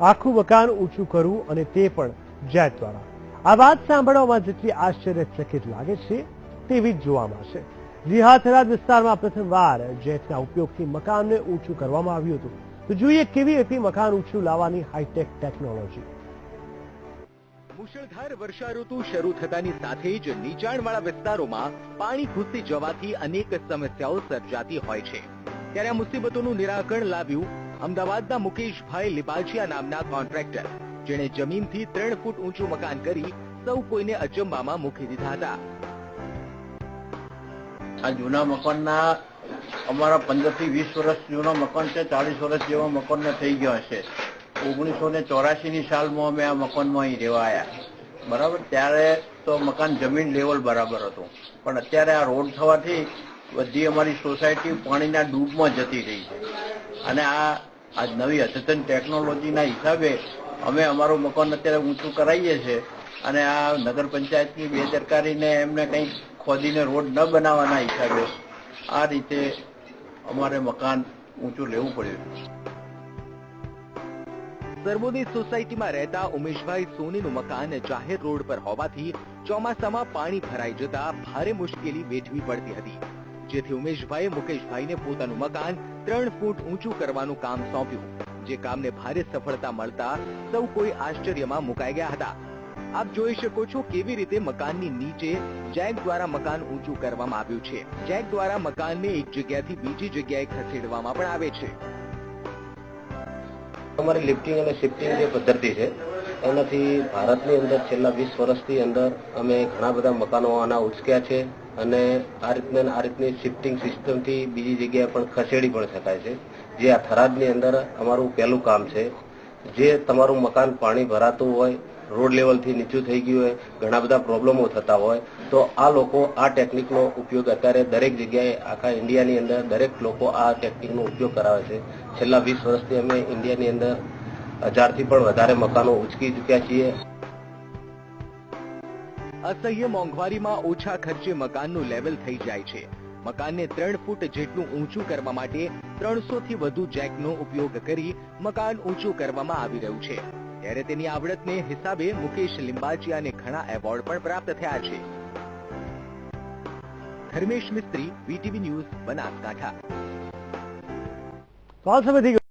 આખું મકાન ઊંચું કરવું અને તે પણ જેટ દ્વારા। આ વાત સાંભળવામાં જેટલી આશ્ચર્યચકિત લાગે છે તેવી જ જોવામાં છે। જી હા, થરાદ વિસ્તારમાં પ્રથમવાર જેટના ઉપયોગથી મકાનને ઊંચું કરવામાં આવ્યું હતું। તો જોઈએ કેવી હતી મકાન ઊંચું લાવવાની હાઈટેક ટેકનોલોજી। મુશળધાર વર્ષા ઋતુ શરૂ થતાની સાથે જ નીચાણવાળા વિસ્તારોમાં પાણી ઘૂસી જવાથી અનેક સમસ્યાઓ સર્જાતી હોય છે। ત્યારે આ મુસીબતોનું નિરાકરણ લાવ્યું અમદાવાદના મુકેશભાઈ લિબાચિયા નામના કોન્ટ્રાક્ટર, જેણે જમીનથી 3 ફૂટ ઊંચું મકાન કરી સૌ કોઈને અચંબામાં મૂકી દીધા હતા। આ જૂના મકાનના અમારા 15 થી 20 વર્ષ જૂના મકાન છે, 40 વર્ષ જેવા મકાનના થઈ ગયા હશે। 1984ની સાલમાં અમે આ મકાનમાં અહીં રહેવા આવ્યા, બરાબર। ત્યારે તો મકાન જમીન લેવલ બરાબર હતું, પણ અત્યારે આ રોડ થવાથી બધી અમારી સોસાયટી પાણીના ડૂબમાં જતી રહી છે। અને આ નવી અદ્યતન ટેકનોલોજીના હિસાબે અમે અમારું મકાન અત્યારે ઊંચું કરાવીએ છીએ। અને આ નગર પંચાયતની બેદરકારીને એમને કંઈ ખોદીને રોડ ન બનાવવાના હિસાબે આ રીતે અમારે મકાન ઊંચું લેવું પડ્યું। સર્વોદય સોસાયટીમાં રહેતા ઉમેશભાઈ સોનીનું મકાન જાહેર રોડ પર હોવાથી ચોમાસામાં પાણી ભરાઈ જતા ભારે મુશ્કેલી વેઠવી પડતી હતી, જેથી ઉમેશભાઈએ મુકેશભાઈને પોતાનું મકાન 3 ફૂટ ઊંચું કરવાનું કામ સોંપ્યું, જે કામને ભારે સફળતા મળતા સૌ કોઈ આશ્ચર્યમાં મુકાઈ ગયા હતા। આપ જોઈ શકો છો કેવી રીતે મકાનની નીચે જેક દ્વારા મકાન ઊંચું કરવામાં આવ્યું છે। જેક દ્વારા મકાનને એક જગ્યાથી બીજી જગ્યાએ ખસેડવામાં પણ આવે છે। અમારી લિફ્ટિંગ અને શિફ્ટિંગ જે પદ્ધતિ છે એનાથી ભારતની અંદર છેલ્લા 20 વર્ષથી અંદર અમે ઘણા બધા મકાનો આના ઉચક્યા છે અને આ રીતની શિફ્ટિંગ સિસ્ટમથી બીજી જગ્યાએ પણ ખસેડી પણ શકાય છે, જે આ થરાદની અંદર અમારું પહેલું કામ છે। જે તમારું મકાન પાણી ભરાતું હોય, રોડ લેવલથી નીચું થઈ ગયું હોય, ઘણા બધા પ્રોબ્લેમો થતા હોય, તો આ લોકો આ ટેકનિકનો ઉપયોગ અત્યારે દરેક જગ્યાએ આખા ઇન્ડિયાની અંદર દરેક લોકો આ ટેકનિકનો ઉપયોગ કરાવે છે। છેલ્લા 20 વર્ષથી અમે ઇન્ડિયાની અંદર 1000થી પણ વધારે મકાનો ઉચકી ચૂક્યા છીએ। અસહ્ય મોંઘવારીમાં ઓછા ખર્ચે મકાનનું લેવલ થઈ જાય છે। મકાનને 3 ફૂટ જેટલું ઊંચું કરવા માટે 300થી વધુ જેકનો ઉપયોગ કરી મકાન ઊંચું કરવામાં આવી રહ્યું છે। ત્યારે તેની આવડતને હિસાબે મુકેશ લિંબાચિયાને ઘણા એવોર્ડ પણ પ્રાપ્ત થયા છે। ધર્મેશ મિસ્ત્રી, VTV ન્યૂઝ, બનાસકાંઠા।